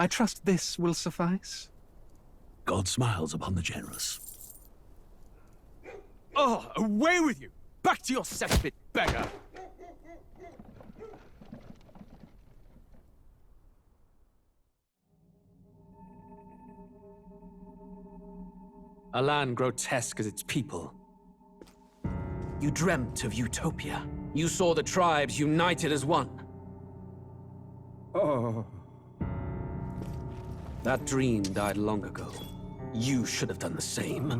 I trust this will suffice. God smiles upon the generous. Oh, away with you! Back to your cesspit, beggar! A land grotesque as its people. You dreamt of utopia. You saw the tribes united as one. Oh. That dream died long ago. You should have done the same.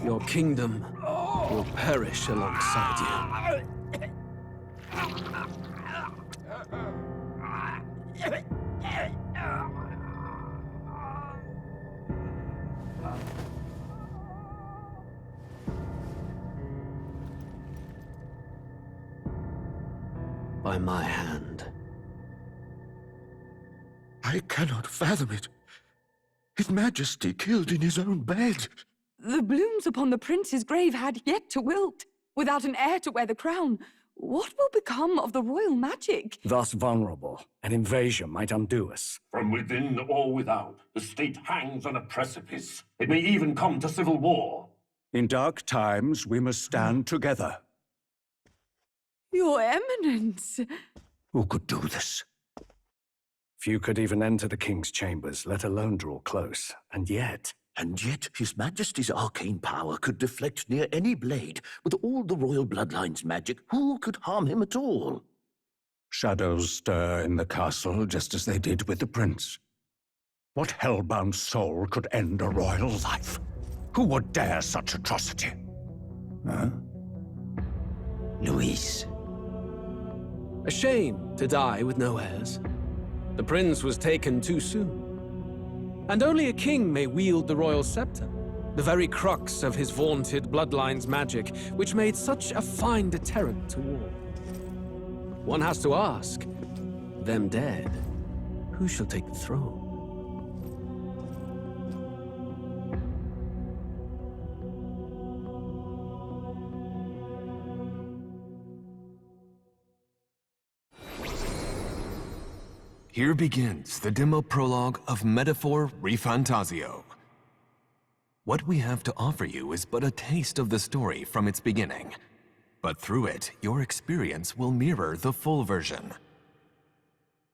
Your kingdom will perish alongside you. By my hand. I cannot fathom it. His Majesty killed in his own bed. The blooms upon the prince's grave had yet to wilt. Without an heir to wear the crown, what will become of the royal magic? Thus vulnerable, an invasion might undo us. From within or without, the state hangs on a precipice. It may even come to civil war. In dark times, we must stand together. Your Eminence! Who could do this? Few could even enter the king's chambers, let alone draw close. And yet His Majesty's arcane power could deflect near any blade. With all the royal bloodline's magic, who could harm him at all? shadows stir in the castle just as they did with the prince. What hellbound soul could end a royal life? Who would dare such atrocity? Huh? Luis. A shame to die with no heirs. The prince was taken too soon. And only a king may wield the royal scepter, the very crux of his vaunted bloodline's magic, which made such a fine deterrent to war. One has to ask, them dead, who shall take the throne? Here begins the demo prologue of Metaphor Refantazio. What we have to offer you is but a taste of the story from its beginning, but through it, your experience will mirror the full version.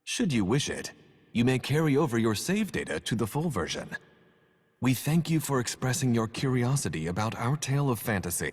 Should you wish it, you may carry over your save data to the full version. We thank you for expressing your curiosity about our tale of fantasy.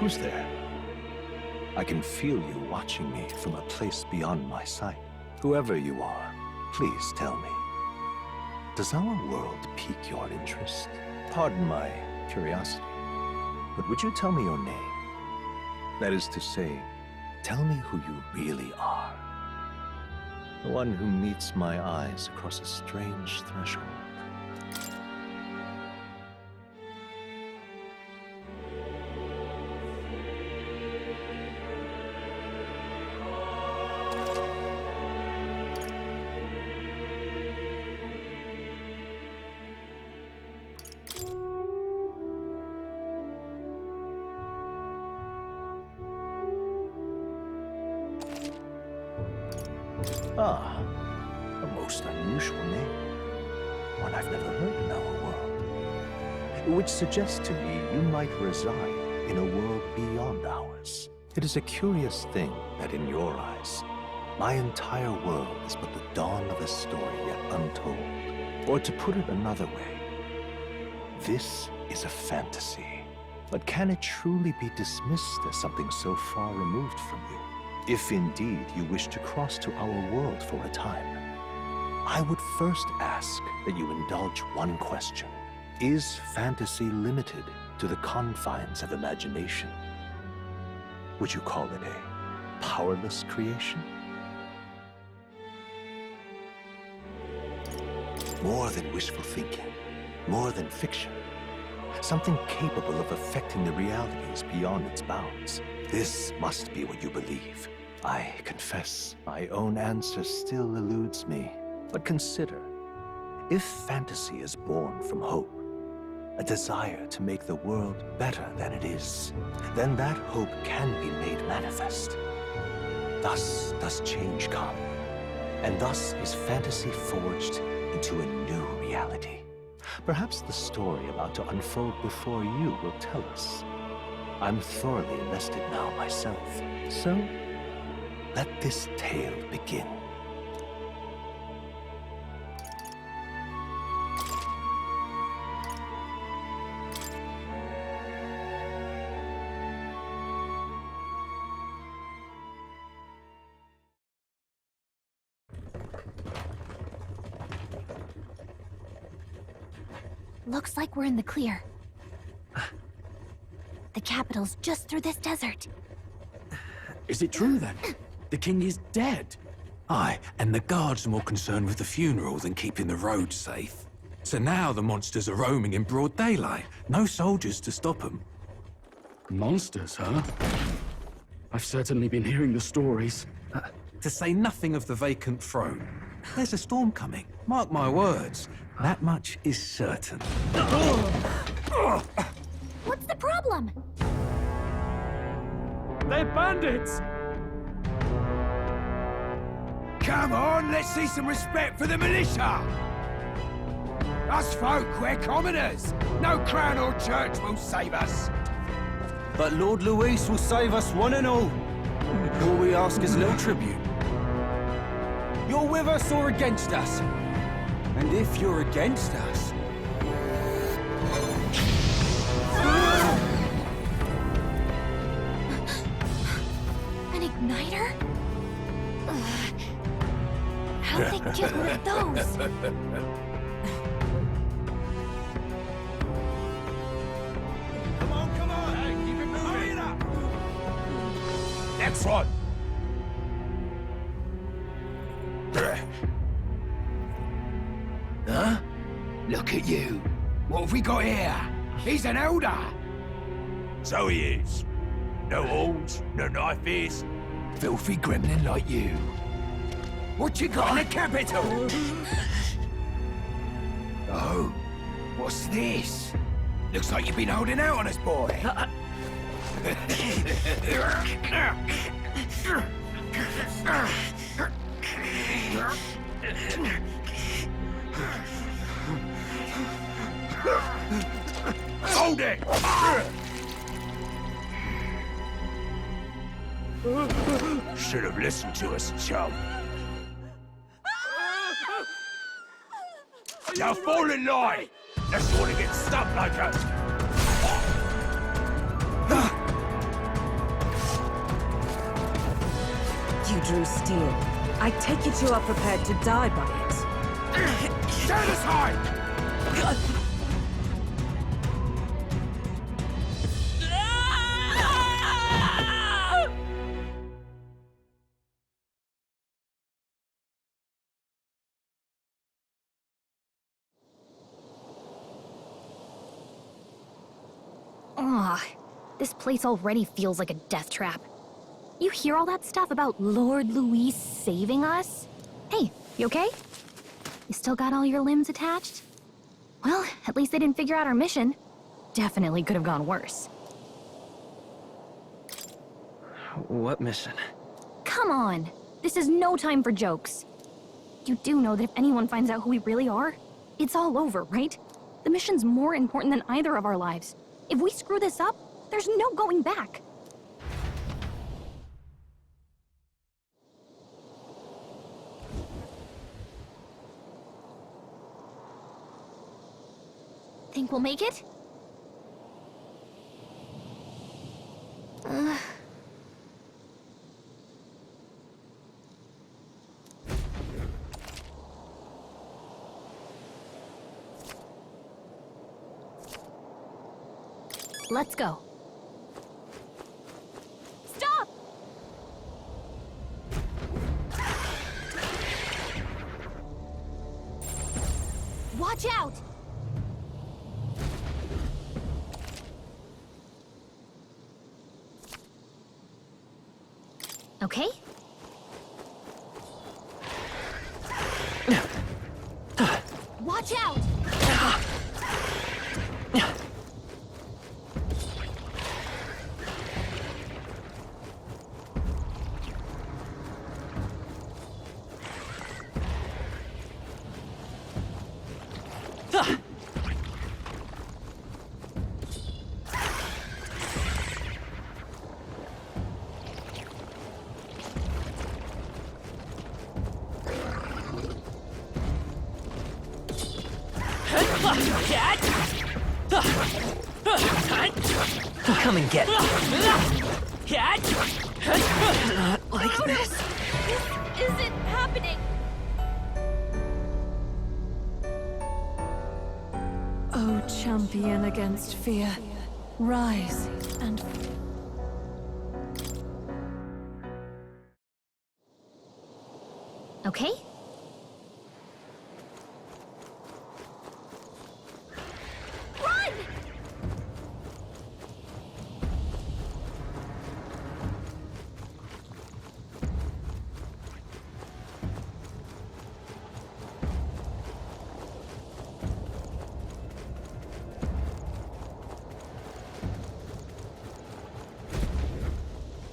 Who's there? I can feel you watching me from a place beyond my sight. Whoever you are, please tell me. Does our world pique your interest? Pardon my curiosity, but would you tell me your name? That is to say, tell me who you really are. The one who meets my eyes across a strange threshold. Ah, a most unusual name. One I've never heard in our world. Which suggests to me you might reside in a world beyond ours. It is a curious thing that in your eyes, my entire world is but the dawn of a story yet untold. Or to put it another way, this is a fantasy. But can it truly be dismissed as something so far removed from you? If indeed you wish to cross to our world for a time, I would first ask that you indulge one question. Is fantasy limited to the confines of imagination? Would you call it a powerless creation? More than wishful thinking, more than fiction. Something capable of affecting the realities beyond its bounds. This must be what you believe. I confess, my own answer still eludes me. But consider, if fantasy is born from hope, a desire to make the world better than it is, then that hope can be made manifest. Thus does change come, and thus is fantasy forged into a new reality. Perhaps the story about to unfold before you will tell us. I'm thoroughly invested now myself, so let this tale begin. Looks like we're in the clear. The capital's just through this desert. Is it true then? The king is dead? Aye, and the guards are more concerned with the funeral than keeping the roads safe. So now the monsters are roaming in broad daylight. No soldiers to stop them. Monsters, huh? I've certainly been hearing the stories. To say nothing of the vacant throne. There's a storm coming. Mark my words. That much is certain. What's the problem? They're bandits! Come on, let's see some respect for the militia! Us folk, we're commoners. No crown or church will save us. But Lord Luis will save us one and all. All we ask is a little tribute. You're with us or against us? And if you're against us... An igniter? How'd they get one of those? Come on! Hey, keep it moving! Hurry it up! Next one! Huh? Look at you. What have we got here? He's an elder. So he is. No horns, no knife is. Filthy gremlin like you. What you got in the capital? Oh, what's this? Looks like you've been holding out on us, boy. Hold it! Should have listened to us, chum. Now fall in line! Unless you want to get stuck like us. You drew steel. I take it you are prepared to die by it. Stand aside! This place already feels like a death trap. You hear all that stuff about Lord Luis saving us? Hey, you okay? You still got all your limbs attached? Well, at least they didn't figure out our mission. Definitely could have gone worse. What mission? Come on! This is no time for jokes. You do know that if anyone finds out who we really are, it's all over, right? The mission's more important than either of our lives. If we screw this up, there's no going back. Think we'll make it? Let's go. Stop! Watch out! Okay? Watch out! Come and get me. Not like this. This isn't happening! O champion against fear, rise and... Okay? Run!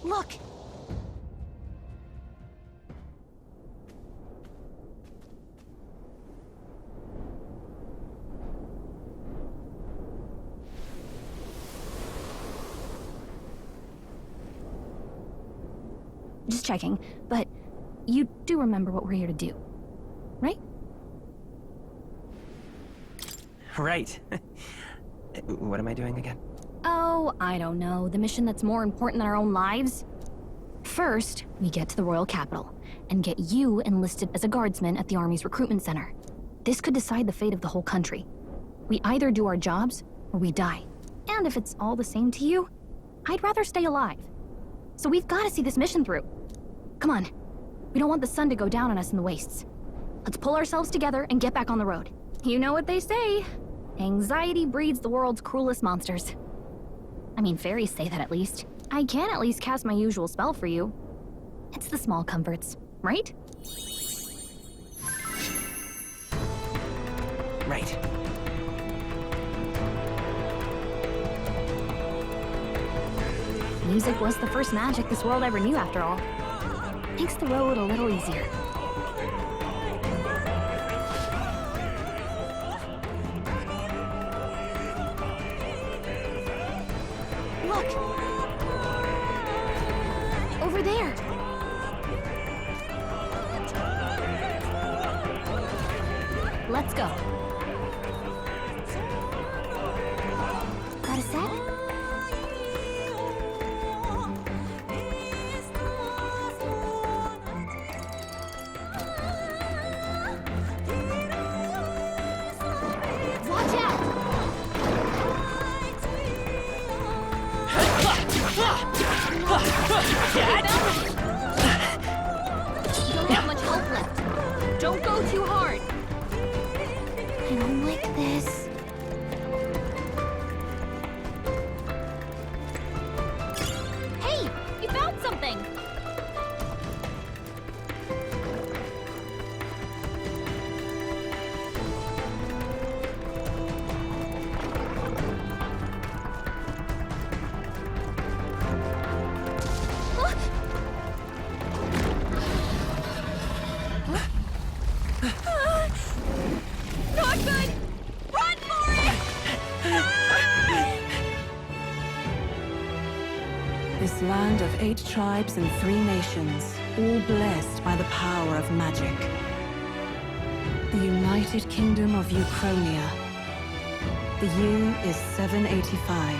Look! Just checking, but you do remember what we're here to do, right? Right. What am I doing again? Oh, I don't know. The mission that's more important than our own lives? First, we get to the royal capital and get you enlisted as a guardsman at the army's recruitment center. This could decide the fate of the whole country. We either do our jobs or we die. And if it's all the same to you, I'd rather stay alive. So we've got to see this mission through. Come on. We don't want the sun to go down on us in the wastes. Let's pull ourselves together and get back on the road. You know what they say. Anxiety breeds the world's cruelest monsters. I mean, fairies say that at least. I can at least cast my usual spell for you. It's the small comforts, right? Right. Music was the first magic this world ever knew, after all. Makes the road a little easier. Look! Over there! Let's go. Got a set? Watch out! You don't have much hope left. Don't go too hard. I don't like this. Hey! You found something! Not good! Run for it! This land of 8 tribes and 3 nations, all blessed by the power of magic. The United Kingdom of Uchronia. The year is 785.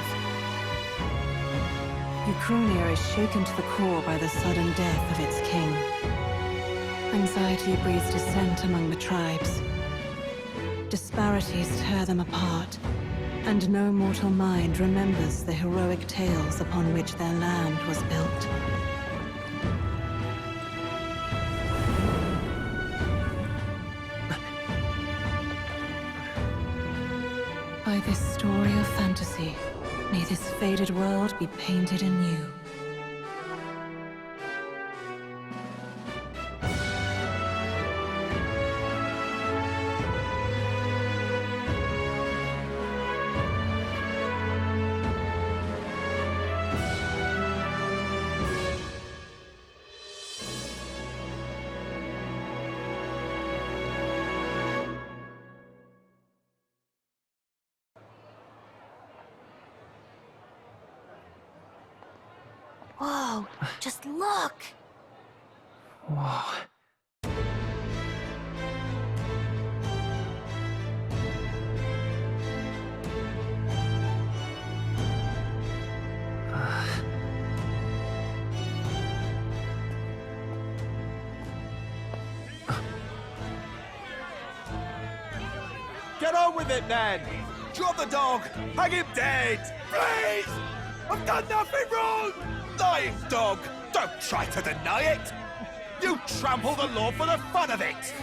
Uchronia is shaken to the core by the sudden death of its king. Anxiety breeds dissent among the tribes. Disparities tear them apart. And no mortal mind remembers the heroic tales upon which their land was built. By this story of fantasy, may this faded world be painted anew. Whoa, just look! Whoa. Get on with it, then! Drop the dog! Hang him dead! Please! I've done nothing wrong! Lying dog! Don't try to deny it! You trample the law for the fun of it!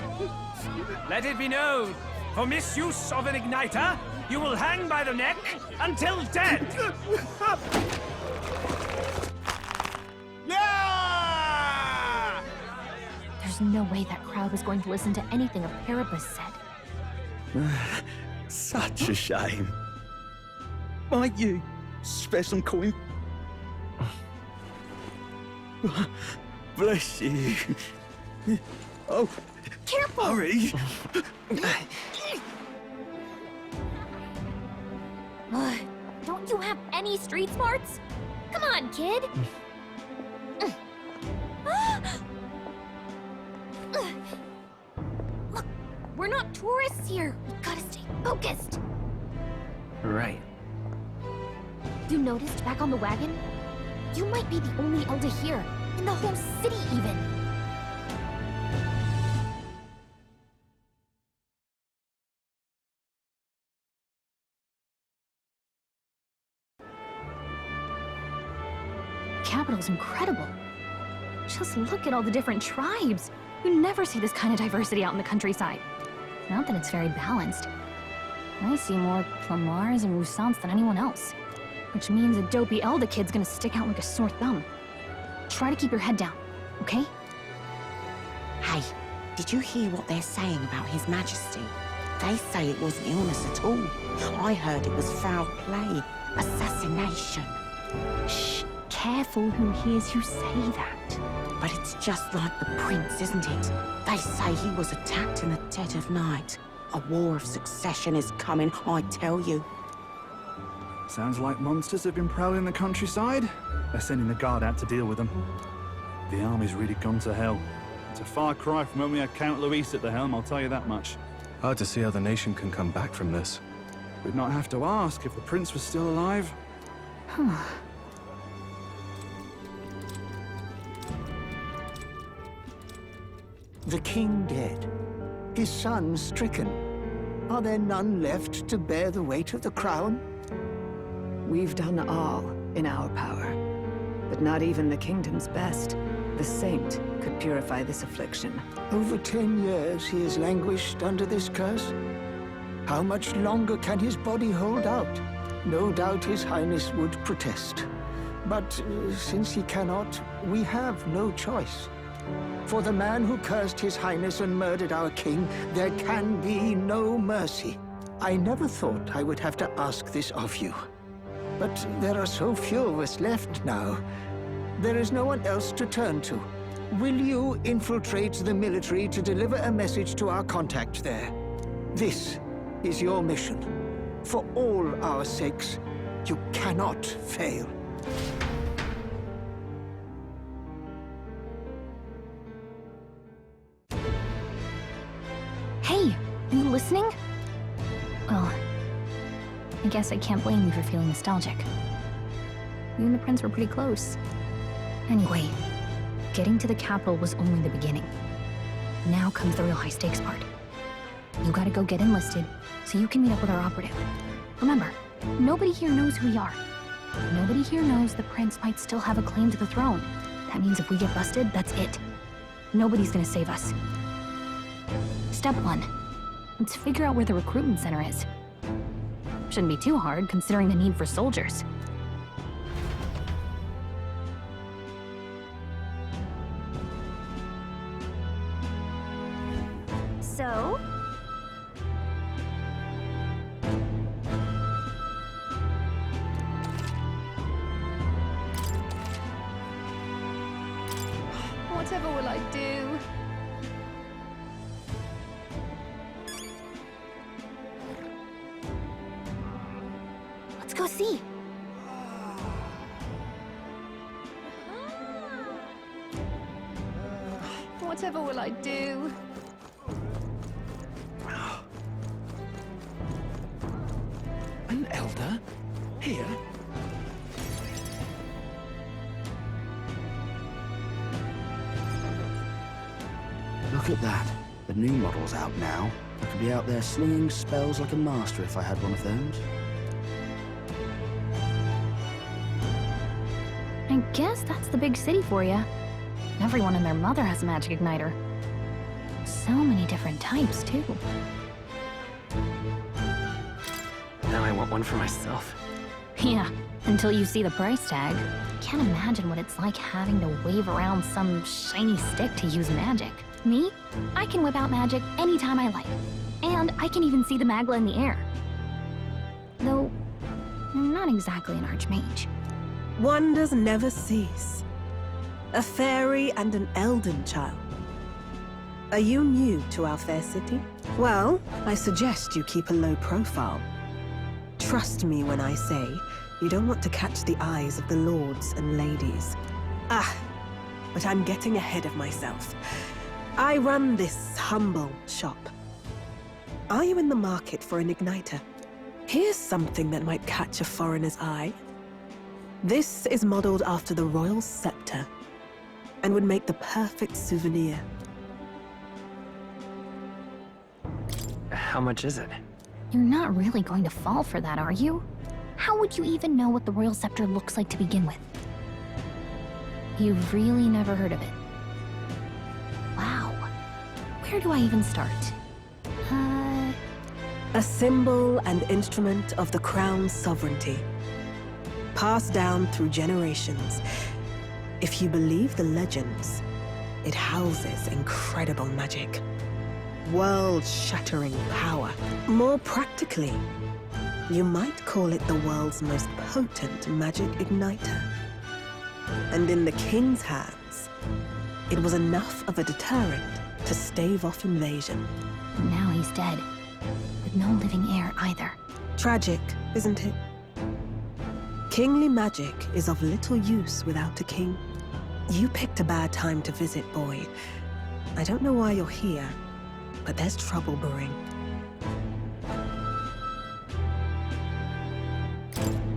Let it be known, for misuse of an igniter, you will hang by the neck until dead! Yeah! There's no way that crowd was going to listen to anything a Paribus said. Such a shame. Might you spare some coin? Bless you. Oh, careful! Hurry! Don't you have any street smarts? Come on, kid! Look, we're not tourists here. We gotta stay focused. Right. You noticed back on the wagon? You might be the only elder here, in the whole city even. The capital's incredible. Just look at all the different tribes. You never see this kind of diversity out in the countryside. Not that it's very balanced. I see more Plamars and Roussants than anyone else. Which means a dopey Elder kid's gonna stick out like a sore thumb. Try to keep your head down, okay? Hey, did you hear what they're saying about His Majesty? They say it wasn't illness at all. I heard it was foul play, assassination. Shh, careful who hears you say that. But it's just like the prince, isn't it? They say he was attacked in the dead of night. A war of succession is coming, I tell you. Sounds like monsters have been prowling the countryside. They're sending the guard out to deal with them. The army's really gone to hell. It's a far cry from when we had Count Luis at the helm, I'll tell you that much. Hard to see how the nation can come back from this. We'd not have to ask if the prince was still alive. The king dead, his son stricken. Are there none left to bear the weight of the crown? We've done all in our power, but not even the kingdom's best, the saint, could purify this affliction. Over 10 years he has languished under this curse. How much longer can his body hold out? No doubt his highness would protest. But since he cannot, we have no choice. For the man who cursed his highness and murdered our king, there can be no mercy. I never thought I would have to ask this of you. But there are so few of us left now. There is no one else to turn to. Will you infiltrate the military to deliver a message to our contact there? This is your mission. For all our sakes, you cannot fail. Hey, are you listening? Well, I guess I can't blame you for feeling nostalgic. You and the prince were pretty close. Anyway, getting to the capital was only the beginning. Now comes the real high-stakes part. You gotta go get enlisted, so you can meet up with our operative. Remember, Nobody here knows who we are. Nobody here knows the prince might still have a claim to the throne. That means if we get busted, that's it. Nobody's gonna save us. Step 1. Let's figure out where the recruitment center is. Shouldn't be too hard, considering the need for soldiers. So? Whatever will I do? Let's go see. Whatever will I do? An elder? Here? Look at that. The new model's out now. I could be out there slinging spells like a master if I had one of those. I guess that's the big city for you. Everyone and their mother has a magic igniter. So many different types, too. Now I want one for myself. Yeah, until you see the price tag. Can't imagine what it's like having to wave around some shiny stick to use magic. Me? I can whip out magic anytime I like. And I can even see the Magla in the air. Though, I'm not exactly an archmage. Wonders never cease. A fairy and an elden child. Are you new to our fair city? Well, I suggest you keep a low profile. Trust me when I say you don't want to catch the eyes of the lords and ladies. But I'm getting ahead of myself. I run this humble shop. Are you in the market for an igniter? Here's something that might catch a foreigner's eye. This is modeled after the royal scepter and would make the perfect souvenir. How much is it? You're not really going to fall for that, are you? How would you even know what the royal scepter looks like to begin with? You've really never heard of it. Wow. Where do I even start? A symbol and instrument of the crown's sovereignty. Passed down through generations. If you believe the legends, it houses incredible magic. World-shattering power. More practically, you might call it the world's most potent magic igniter. And in the king's hands, it was enough of a deterrent to stave off invasion. Now he's dead. With no living heir either. Tragic, isn't it? Kingly magic is of little use without a king. You picked a bad time to visit, boy. I don't know why you're here, but there's trouble brewing.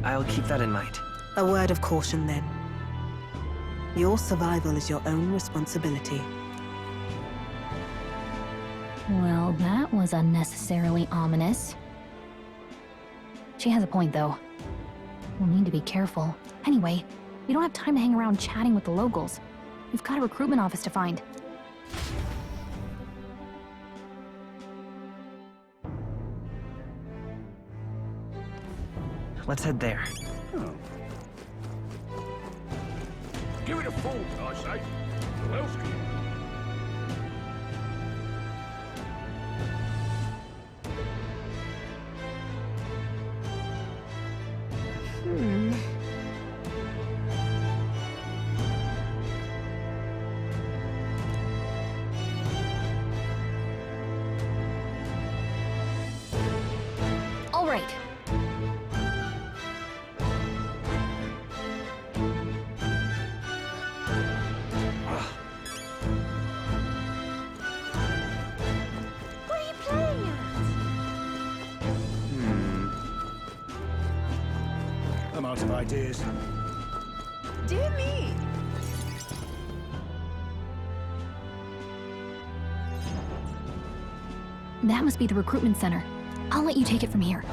I'll keep that in mind. A word of caution, then. Your survival is your own responsibility. Well, that was unnecessarily ominous. She has a point, though. We'll need to be careful. Anyway, we don't have time to hang around chatting with the locals. We've got a recruitment office to find. Let's head there. Give it a fold, I say. Who else can you? All right. What are you playing at? I'm out of ideas. Dear me. That must be the recruitment center. I'll let you take it from here.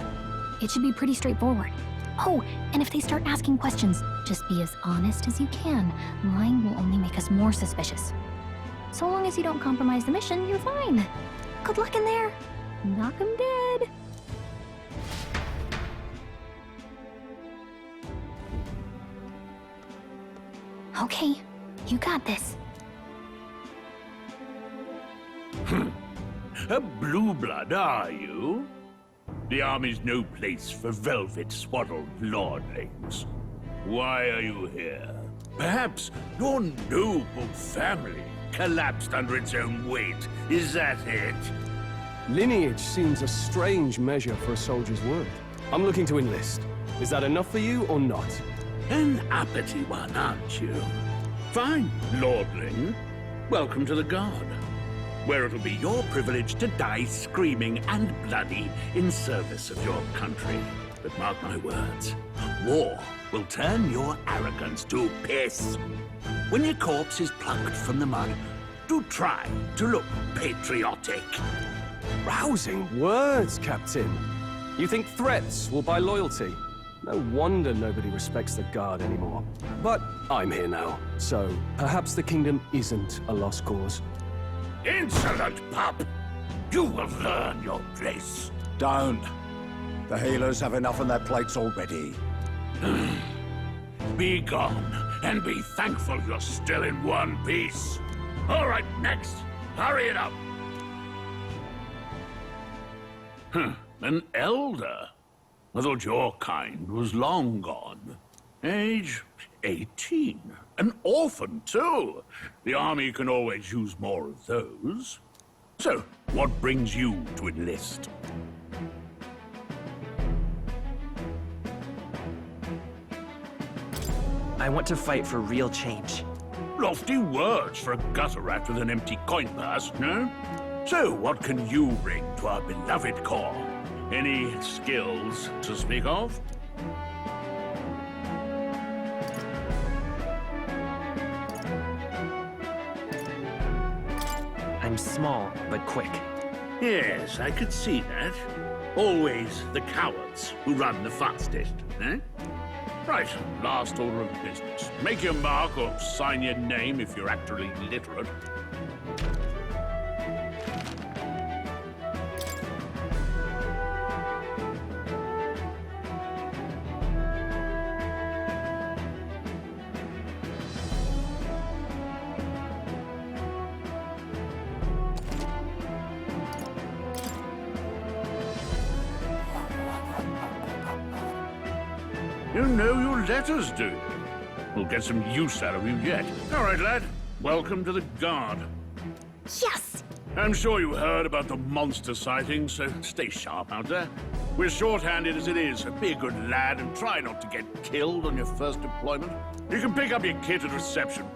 It should be pretty straightforward. Oh, and if they start asking questions, just be as honest as you can. Lying will only make us more suspicious. So long as you don't compromise the mission, you're fine. Good luck in there. Knock 'em dead. Okay, you got this. A blue blood, are you? The army's no place for velvet-swaddled lordlings. Why are you here? Perhaps your noble family collapsed under its own weight. Is that it? Lineage seems a strange measure for a soldier's word. I'm looking to enlist. Is that enough for you or not? An uppity one, aren't you? Fine, lordling. Welcome to the Guard, where it'll be your privilege to die screaming and bloody in service of your country. But mark my words, war will turn your arrogance to piss. When your corpse is plucked from the mud, do try to look patriotic. Rousing words, Captain. You think threats will buy loyalty? No wonder nobody respects the Guard anymore. But I'm here now, so perhaps the kingdom isn't a lost cause. Insolent pup! You will learn your place. Don't. The healers have enough on their plates already. Be gone, and be thankful you're still in one piece. All right, next. Hurry it up. An elder? I thought your kind was long gone. Age 18. An orphan, too. The army can always use more of those. So, what brings you to enlist? I want to fight for real change. Lofty words for a gutter rat with an empty coin purse, no? So, what can you bring to our beloved corps? Any skills to speak of? I'm small, but quick. Yes, I could see that. Always the cowards who run the fastest, eh? Right, last order of business. Make your mark or sign your name if you're actually literate. You know your letters, do you? We'll get some use out of you yet. All right, lad. Welcome to the Guard. Yes! I'm sure you heard about the monster sightings, so stay sharp out there. We're short-handed as it is, so be a good lad and try not to get killed on your first deployment. You can pick up your kit at reception.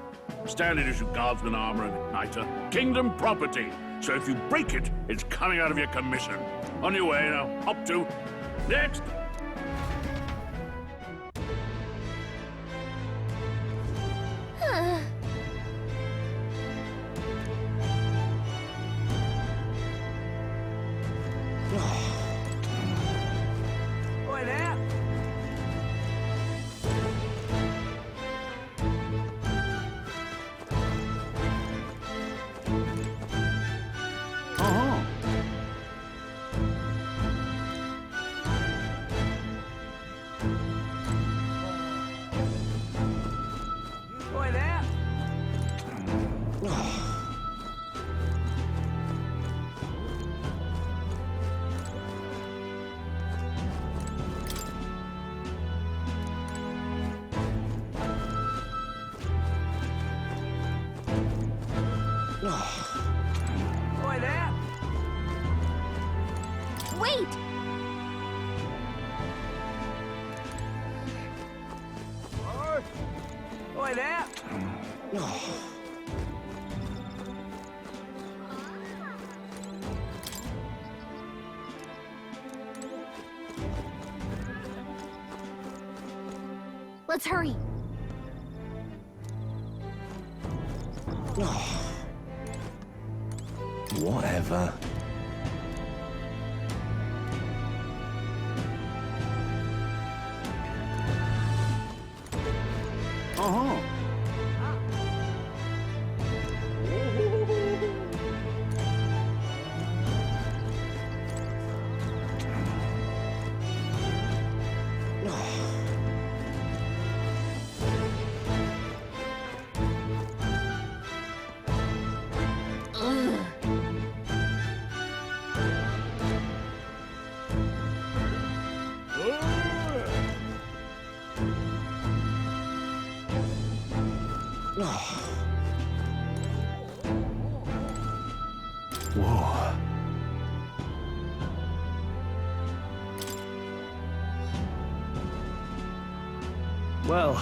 Standard issue guardsman armor and igniter. Kingdom property, so if you break it, it's coming out of your commission. On your way now. Hop to. Next! Oi there! Oh. Oi there! Oi there! Wait! Oi there! Let's hurry. Whatever. Uh-huh. Whoa. Well.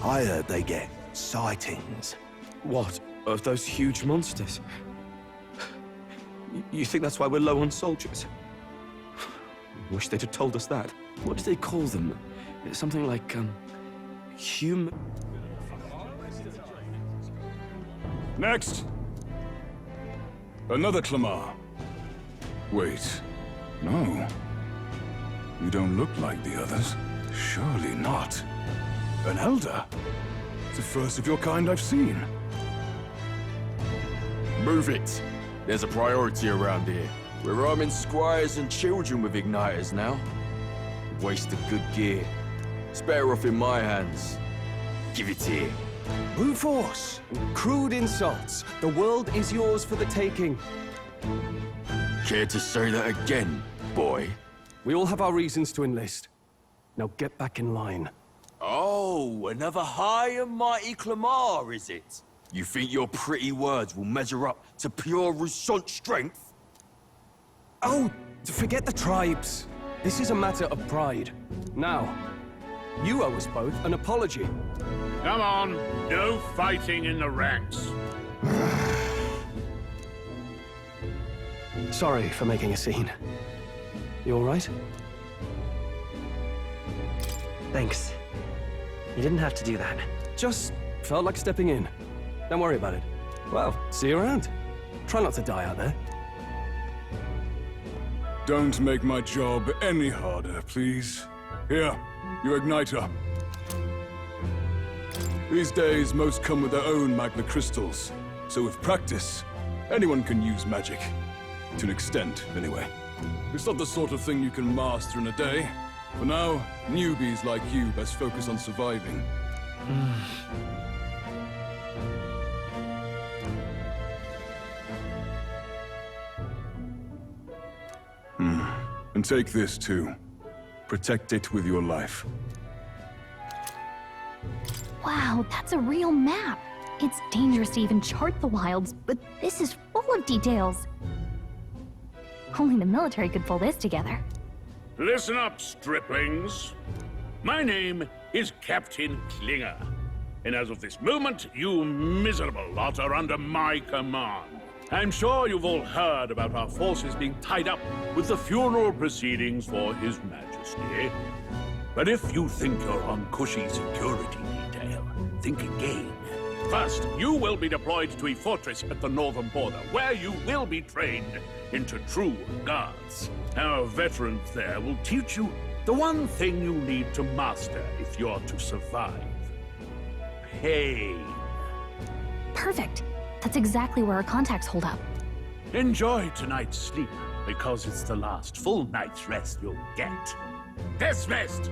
I heard they get sightings. What? Of those huge monsters? You think that's why we're low on soldiers? Wish they'd have told us that. What do they call them? Something like, Next! Another Clamar. Wait. No. You don't look like the others. Surely not. An elder? The first of your kind I've seen. Move it. There's a priority around here. We're arming squires and children with igniters now. Waste of good gear. It's better off in my hands. Give it here. Brute force! Crude insults. The world is yours for the taking. Care to say that again, boy? We all have our reasons to enlist. Now get back in line. Oh, another high and mighty Clamar, is it? You think your pretty words will measure up to pure Roussant strength? Oh, forget the tribes. This is a matter of pride. Now, you owe us both an apology. Come on, no fighting in the ranks. Sorry for making a scene. You all right? Thanks. You didn't have to do that. Just felt like stepping in. Don't worry about it. Well, see you around. Try not to die out there. Don't make my job any harder, please. Here, you igniter. These days, most come with their own magna crystals. So with practice, anyone can use magic. To an extent, anyway. It's not the sort of thing you can master in a day. For now, newbies like you best focus on surviving. And take this too. Protect it with your life. Wow, that's a real map. It's dangerous to even chart the wilds, but this is full of details. Only the military could pull this together. Listen up, striplings. My name is Captain Klinger. And as of this moment, you miserable lot are under my command. I'm sure you've all heard about our forces being tied up with the funeral proceedings for His Majesty. But if you think you're on cushy security detail, think again. First, you will be deployed to a fortress at the northern border, where you will be trained into true guards. Our veterans there will teach you the one thing you need to master if you're to survive. Pain. Perfect. That's exactly where our contacts hold up. Enjoy tonight's sleep, because it's the last full night's rest you'll get. Dismissed!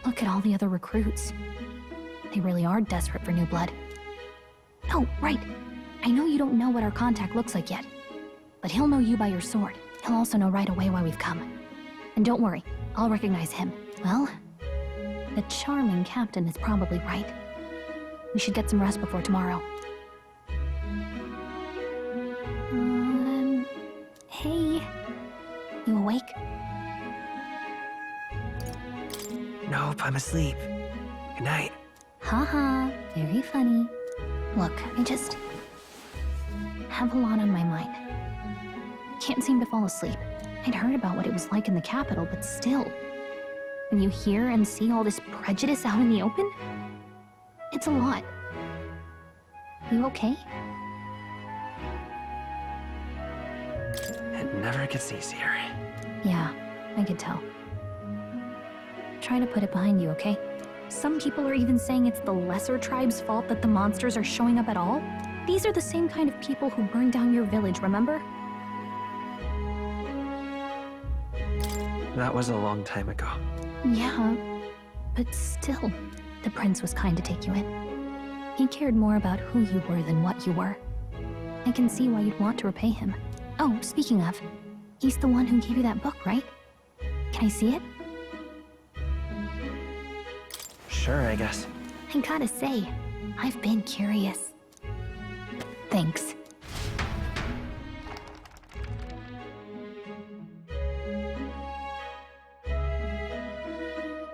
Look at all the other recruits. They really are desperate for new blood. Oh, right. I know you don't know what our contact looks like yet, but he'll know you by your sword. He'll also know right away why we've come. And don't worry, I'll recognize him. Well, the charming captain is probably right. We should get some rest before tomorrow. Hey. You awake? Nope, I'm asleep. Good night. Haha, very funny. Look, I just have a lot on my mind. can't seem to fall asleep. I'd heard about what it was like in the capital, but still. When you hear and see all this prejudice out in the open, it's a lot. You okay? It never gets easier. Yeah, I could tell. Try to put it behind you, okay? Some people are even saying it's the lesser tribe's fault that the monsters are showing up at all. These are the same kind of people who burned down your village, remember? That was a long time ago. Yeah, but still, the prince was kind to take you in. He cared more about who you were than what you were. I can see why you'd want to repay him. Oh, speaking of, he's the one who gave you that book, right? Can I see it? Sure, I guess. I gotta say, I've been curious. Thanks.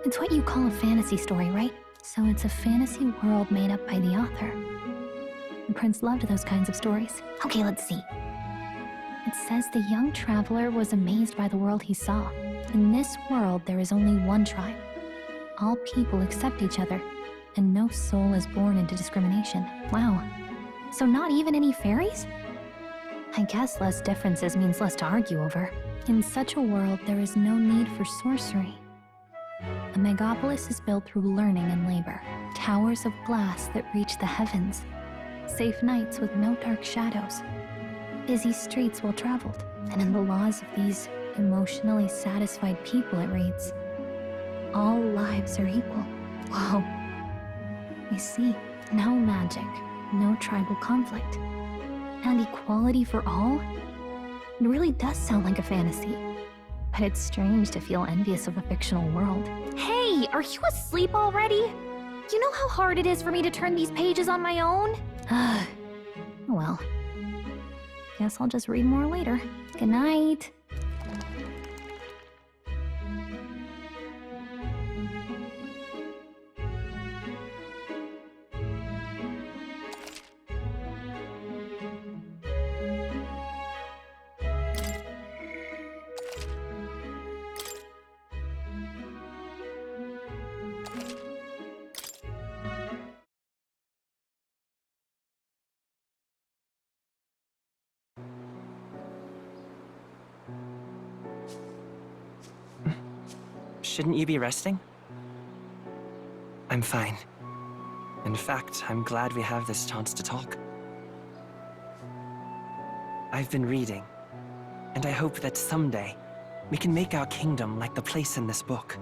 It's what you call a fantasy story, right? So it's a fantasy world made up by the author. The prince loved those kinds of stories. Okay, let's see. It says the young traveler was amazed by the world he saw. In this world, there is only one tribe. All people accept each other, and no soul is born into discrimination. Wow. So not even any fairies? I guess less differences means less to argue over. In such a world, there is no need for sorcery. A megapolis is built through learning and labor. Towers of glass that reach the heavens. Safe nights with no dark shadows. Busy streets well traveled. And in the laws of these emotionally satisfied people, it reads, all lives are equal. Whoa. I see. No magic, no tribal conflict, and equality for all? It really does sound like a fantasy. But it's strange to feel envious of a fictional world. Hey, are you asleep already? You know how hard it is for me to turn these pages on my own? Well, guess I'll just read more later. Good night. Shouldn't you be resting? I'm fine. In fact, I'm glad we have this chance to talk. I've been reading, and I hope that someday we can make our kingdom like the place in this book.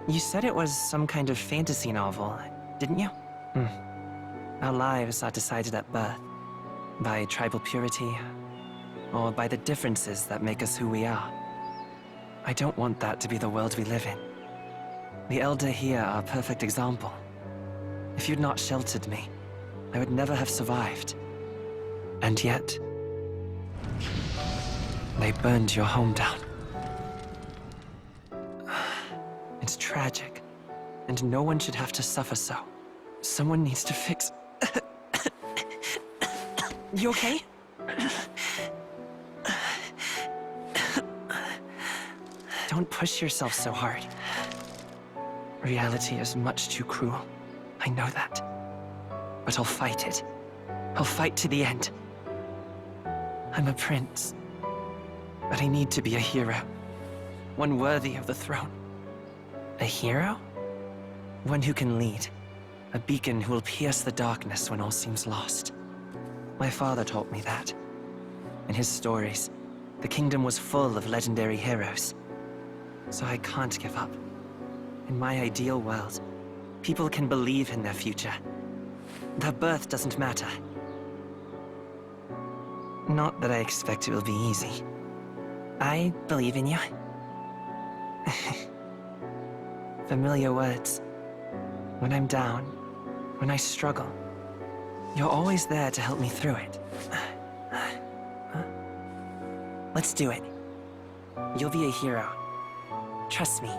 You said it was some kind of fantasy novel, didn't you? Our lives are decided at birth, by tribal purity, or by the differences that make us who we are. I don't want that to be the world we live in. The Elder here are a perfect example. If you'd not sheltered me, I would never have survived. And yet, they burned your home down. It's tragic, and no one should have to suffer so. Someone needs to fix... You okay? Don't push yourself so hard. Reality is much too cruel. I know that. But I'll fight it. I'll fight to the end. I'm a prince. But I need to be a hero. One worthy of the throne. A hero? One who can lead. A beacon who will pierce the darkness when all seems lost. My father taught me that. In his stories, the kingdom was full of legendary heroes. So I can't give up. In my ideal world, people can believe in their future. Their birth doesn't matter. Not that I expect it will be easy. I believe in you. Familiar words. When I'm down, when I struggle, you're always there to help me through it. Let's do it. You'll be a hero. Trust me.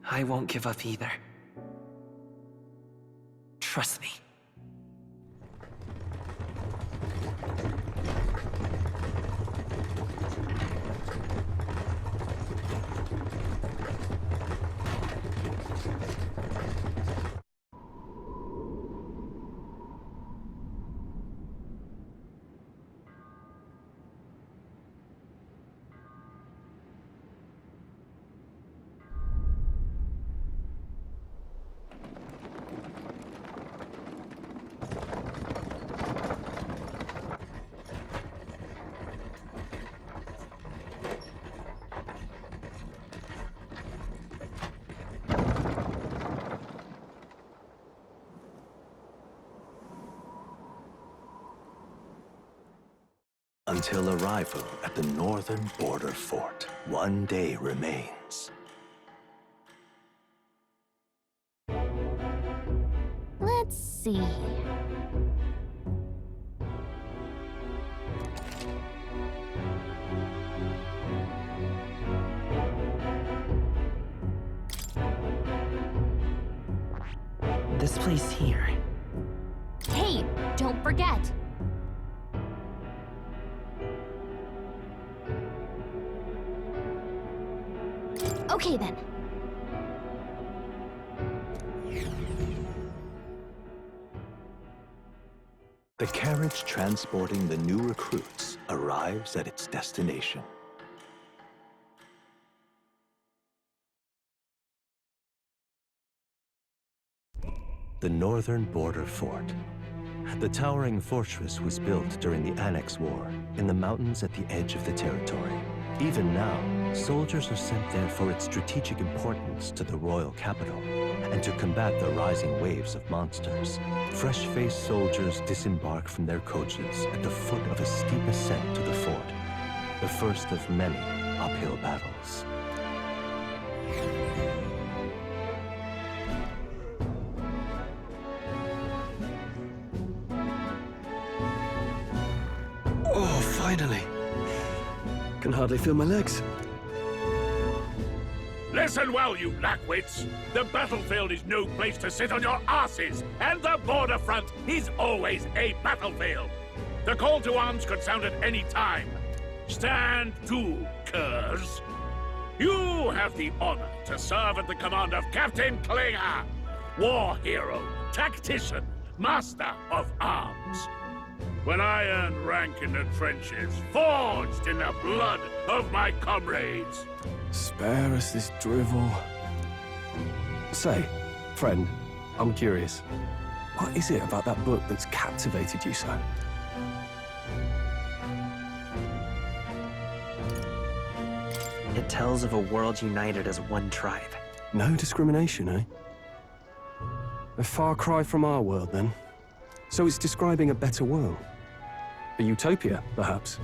I won't give up either. Trust me. Until arrival at the northern border fort, one day remains. Let's see. This place here. Hey, don't forget. Okay then. The carriage transporting the new recruits arrives at its destination. The northern border fort. The towering fortress was built during the Annex War in the mountains at the edge of the territory. Even now, soldiers are sent there for its strategic importance to the royal capital and to combat the rising waves of monsters. Fresh-faced soldiers disembark from their coaches at the foot of a steep ascent to the fort, the first of many uphill battles. Oh, finally. Can hardly feel my legs. Listen well, you lackwits. The battlefield is no place to sit on your asses, and the border front is always a battlefield. The call to arms could sound at any time. Stand to, curs. You have the honor to serve at the command of Captain Klinger, war hero, tactician, master of arms. When I earned rank in the trenches, forged in the blood of my comrades. Spare us this drivel. Say, friend, I'm curious. What is it about that book that's captivated you so? It tells of a world united as one tribe. No discrimination, eh? A far cry from our world, then. So it's describing a better world. A utopia, perhaps.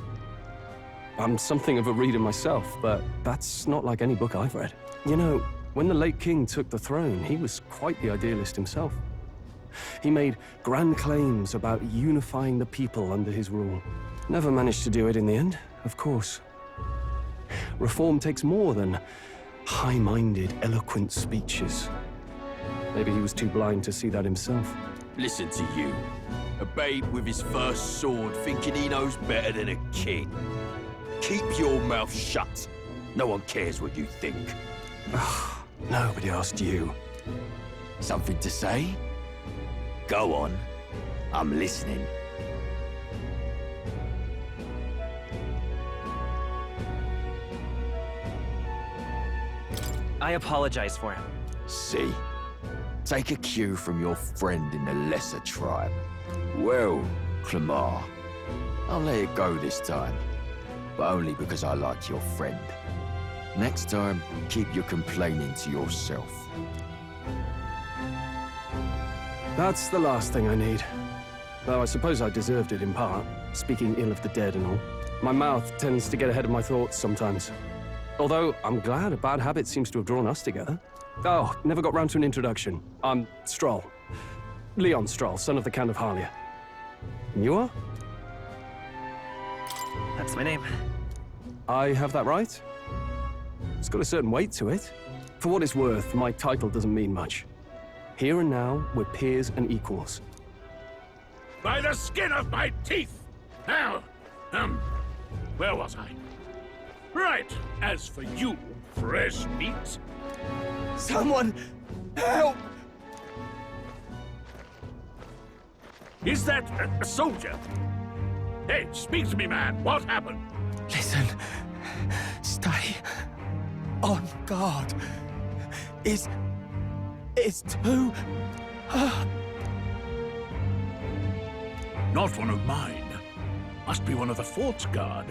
I'm something of a reader myself, but that's not like any book I've read. You know, when the late king took the throne, he was quite the idealist himself. He made grand claims about unifying the people under his rule. Never managed to do it in the end, of course. Reform takes more than high-minded, eloquent speeches. Maybe he was too blind to see that himself. Listen to you. A babe with his first sword thinking he knows better than a king. Keep your mouth shut. No one cares what you think. Nobody asked you. Something to say? Go on. I'm listening. I apologize for him. See? Take a cue from your friend in the lesser tribe. Well, Clemar, I'll let it go this time. But only because I like your friend. Next time, keep your complaining to yourself. That's the last thing I need. though I suppose I deserved it in part, speaking ill of the dead and all. My mouth tends to get ahead of my thoughts sometimes. Although, I'm glad a bad habit seems to have drawn us together. Oh, never got round to an introduction. I'm Stroll. Leon Stroll, son of the Count of Harlia. And you are? That's my name. I have that right? It's got a certain weight to it. For what it's worth, my title doesn't mean much. Here and now, we're peers and equals. By the skin of my teeth! Now, where was I? Right, as for you, fresh meat... Someone, help! Is that a soldier? Hey, speak to me, man. What happened? Listen, stay on guard. It's too... Not one of mine. Must be one of the fort's guard.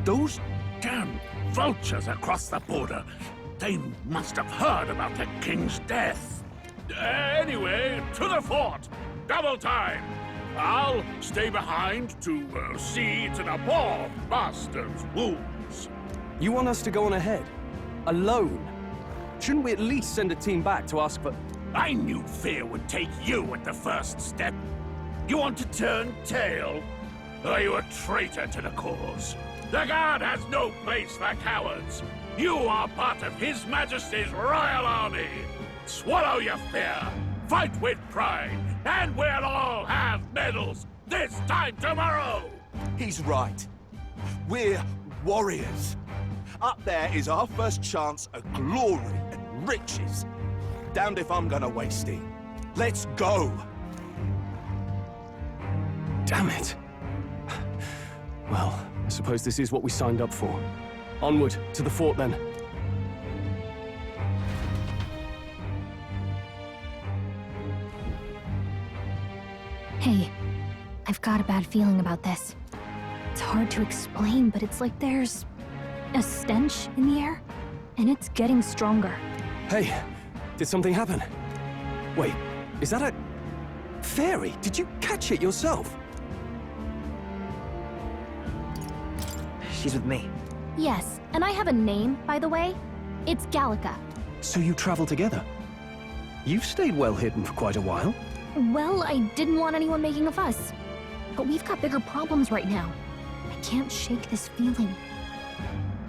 Those damn vultures across the border. They must have heard about the king's death. Anyway, to the fort. Double time. I'll stay behind to see to the poor bastard's wounds. You want us to go on ahead? Alone? Shouldn't we at least send a team back to ask for... I knew fear would take you at the first step. You want to turn tail? Are you a traitor to the cause? The Guard has no place for cowards. You are part of His Majesty's Royal Army. Swallow your fear. Fight with pride. And we'll all have medals this time tomorrow. He's right. We're warriors. Up there is our first chance at glory and riches. Damned if I'm gonna waste it. Let's go! Damn it. Well, I suppose this is what we signed up for. Onward, to the fort then. Hey, I've got a bad feeling about this. It's hard to explain, but it's like there's a stench in the air, and it's getting stronger. Hey, did something happen? Wait, is that a... fairy? Did you catch it yourself? She's with me. Yes, and I have a name, by the way. It's Gallica. So you travel together? You've stayed well hidden for quite a while. Well, I didn't want anyone making a fuss. But we've got bigger problems right now. I can't shake this feeling.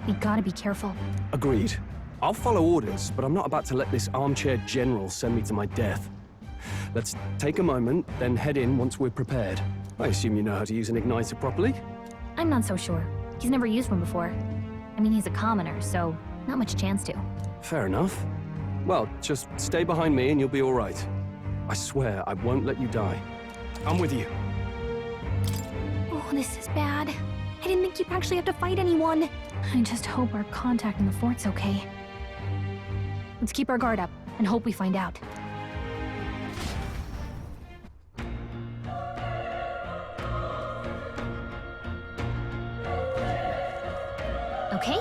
We gotta be careful. Agreed. I'll follow orders, but I'm not about to let this armchair general send me to my death. Let's take a moment, then head in once we're prepared. I assume you know how to use an igniter properly? I'm not so sure. He's never used one before. I mean, he's a commoner, so not much chance to. Fair enough. Well, just stay behind me and you'll be all right. I swear I won't let you die. I'm with you. Oh, this is bad. I didn't think you'd actually have to fight anyone. I just hope our contact in the fort's okay. Let's keep our guard up and hope we find out. Okay?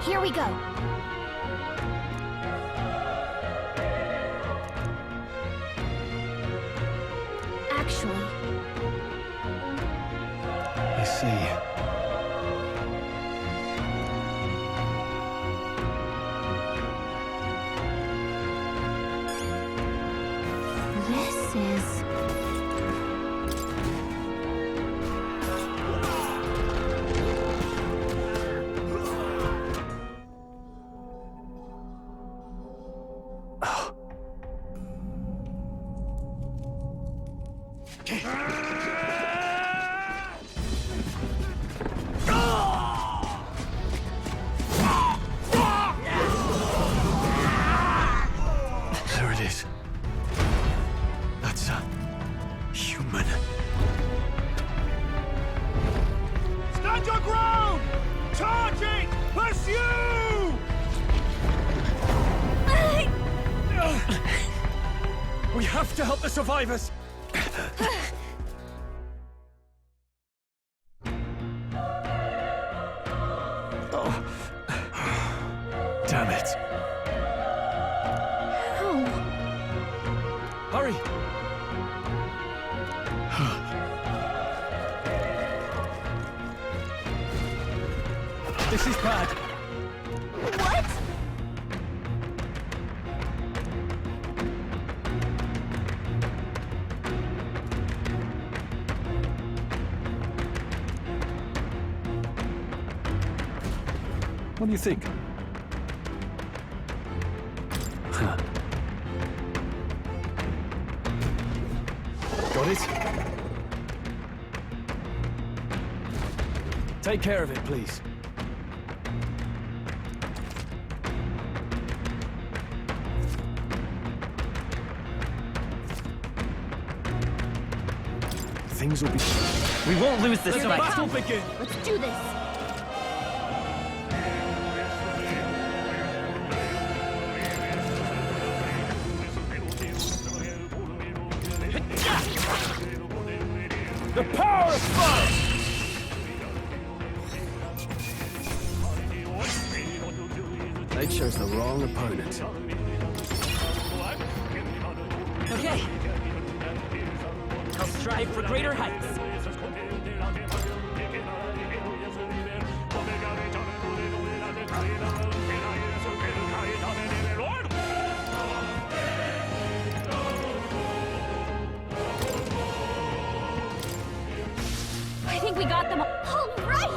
Here we go. Actually... I see. This is... There it is. That's a... human. Stand your ground! Charging! Pursue! We have to help the survivors! Damn it. How? What do you think? Huh. Got it? Take care of it, please. Things will be... We won't lose this Let the fight. battle begin! Let's do this! The power of fire! They chose the wrong opponent. Okay. I'll strive for greater heights. I think we got them all right!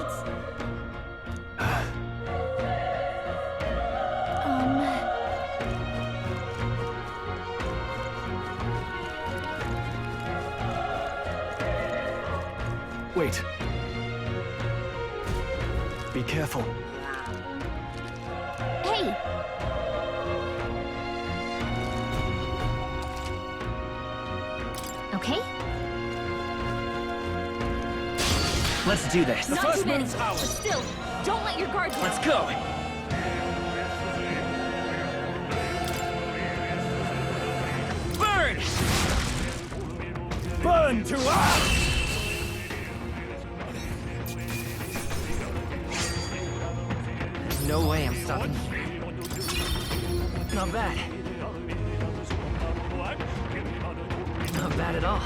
Wait. Be careful. Hey! Okay? Let's do this. Not too many, but still, don't let your guard down. Let's go. Burn! Burn to ash! No way I'm stopping here. Not bad. Not bad at all.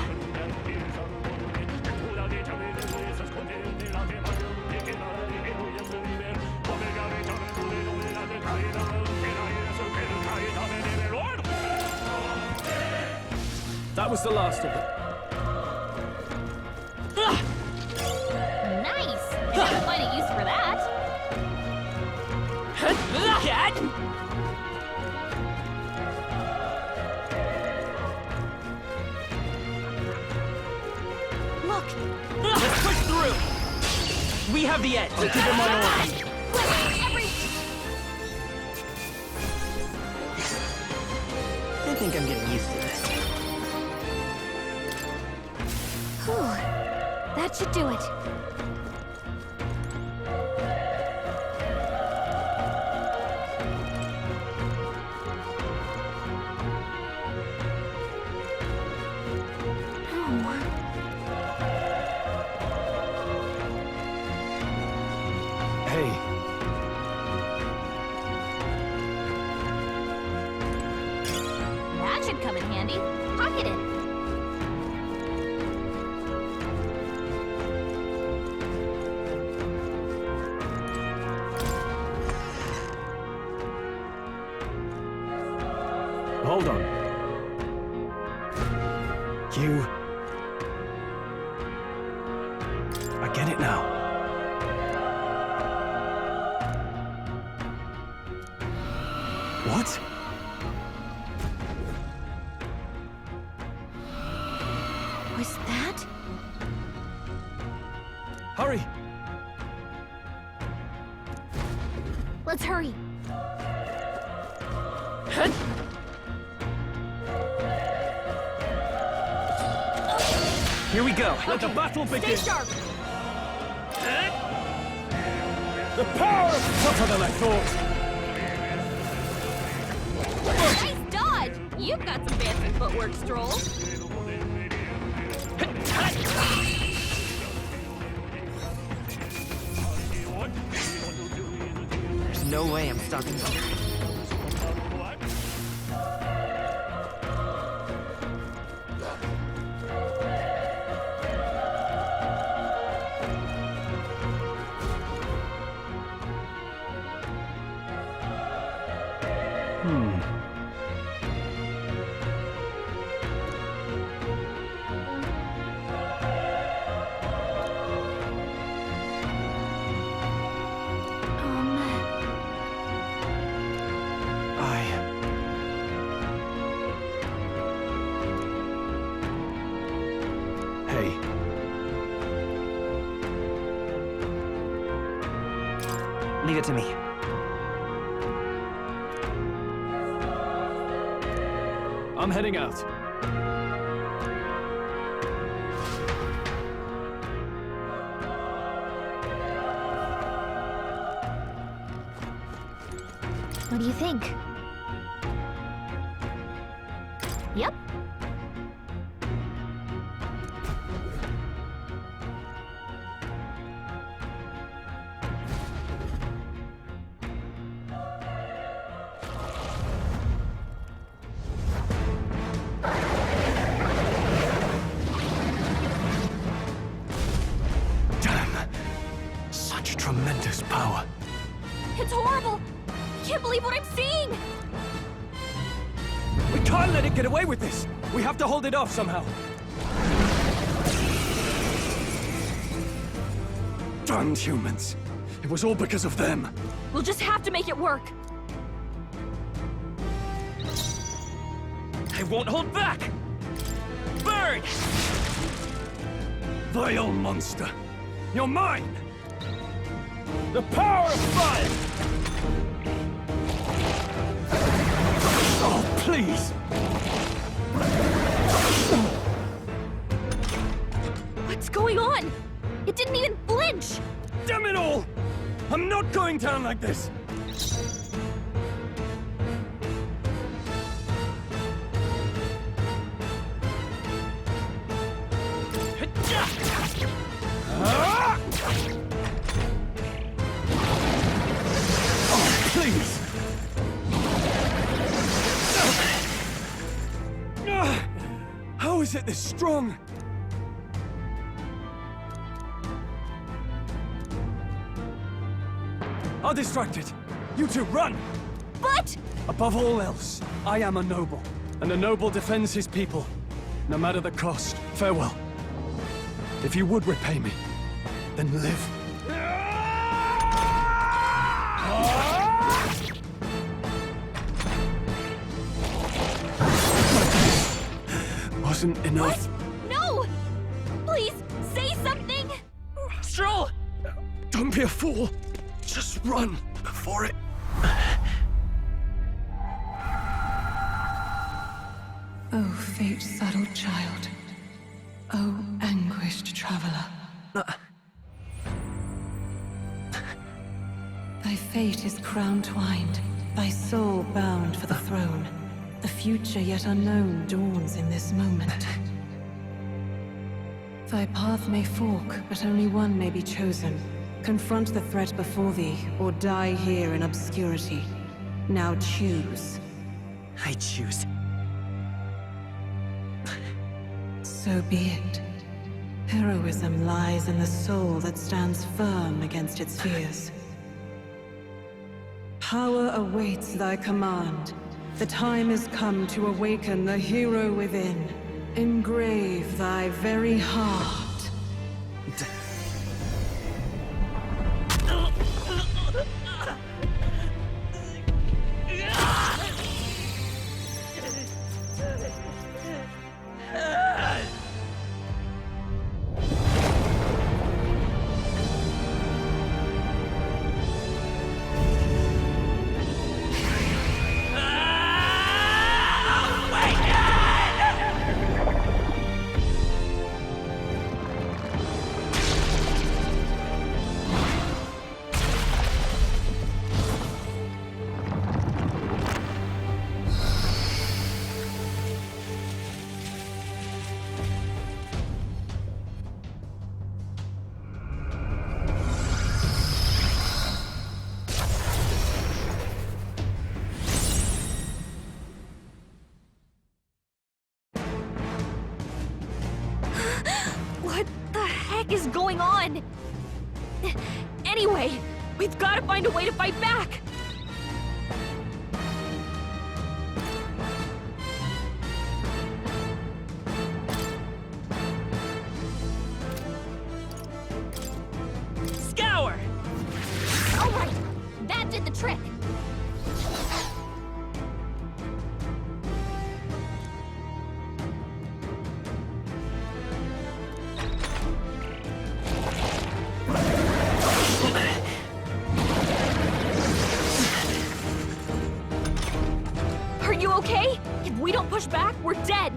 That was the last of them. Nice! You gotta find a use for that. Look! Let's push through! We have the edge! I'll give him my order. I think I'm getting used to this. Whew. That should do it. Hey. That should come in handy. Pocket it. Hold on. You... I get it now. What? Was that? Hurry! Let's hurry. Here we go. Let the battle begin! Stay sharp. The power of tougher than I thought! Nice dodge! You've got some fancy footwork, Stroll. There's no way I'm stopping here. it to me. I'm heading out. What do you think? Yep. Damn! Such tremendous power. It's horrible! I can't believe what I'm seeing! We can't let it get away with this! We have to hold it off somehow. Damned humans. It was all because of them. We'll just have to make it work. I won't hold back! Burn! Vile monster! You're mine! The power of fire! Oh, please! What's going on? It didn't even flinch! Damn it all! I'm not going down like this! Oh, please! How is it this strong? I'll distract it. You two, run! But... Above all else, I am a noble, and a noble defends his people, no matter the cost. Farewell. If you would repay me, then live. Wasn't enough. What? No! Please, say something! Stroll! Don't be a fool. Just run before it... Oh, fate-saddled child. Oh, anguished traveler. Thy fate is crown-twined, thy soul bound for the throne. The future yet unknown dawns in this moment. Thy path may fork, but only one may be chosen. Confront the threat before thee, or die here in obscurity. Now choose. I choose. So be it. Heroism lies in the soul that stands firm against its fears. Power awaits thy command. The time is come to awaken the hero within. Engrave thy very heart. What the heck is going on? Anyway, we've got to find a way to fight back! Scour! Alright, that did the trick! you okay? If we don't push back, we're dead.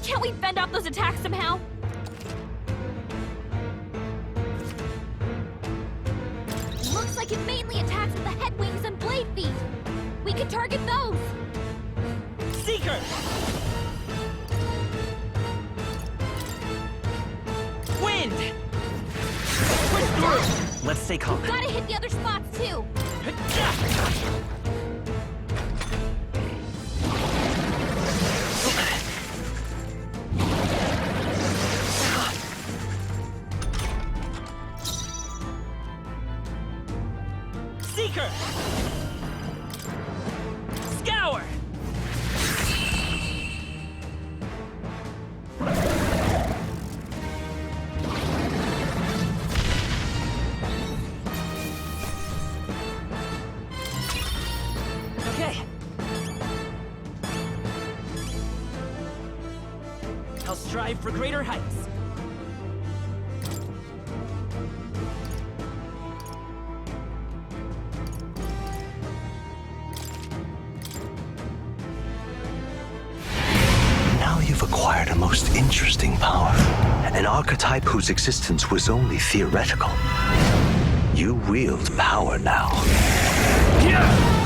Can't we fend off those attacks somehow? Looks like it mainly attacks with the head wings and blade feet. We can target those. Seeker! Wind! Push through! Let's stay calm. Gotta hit the other spots too. Seeker! Scour! Okay. I'll strive for greater heights. Now you've acquired a most interesting power. An archetype whose existence was only theoretical. You wield power now. Yeah!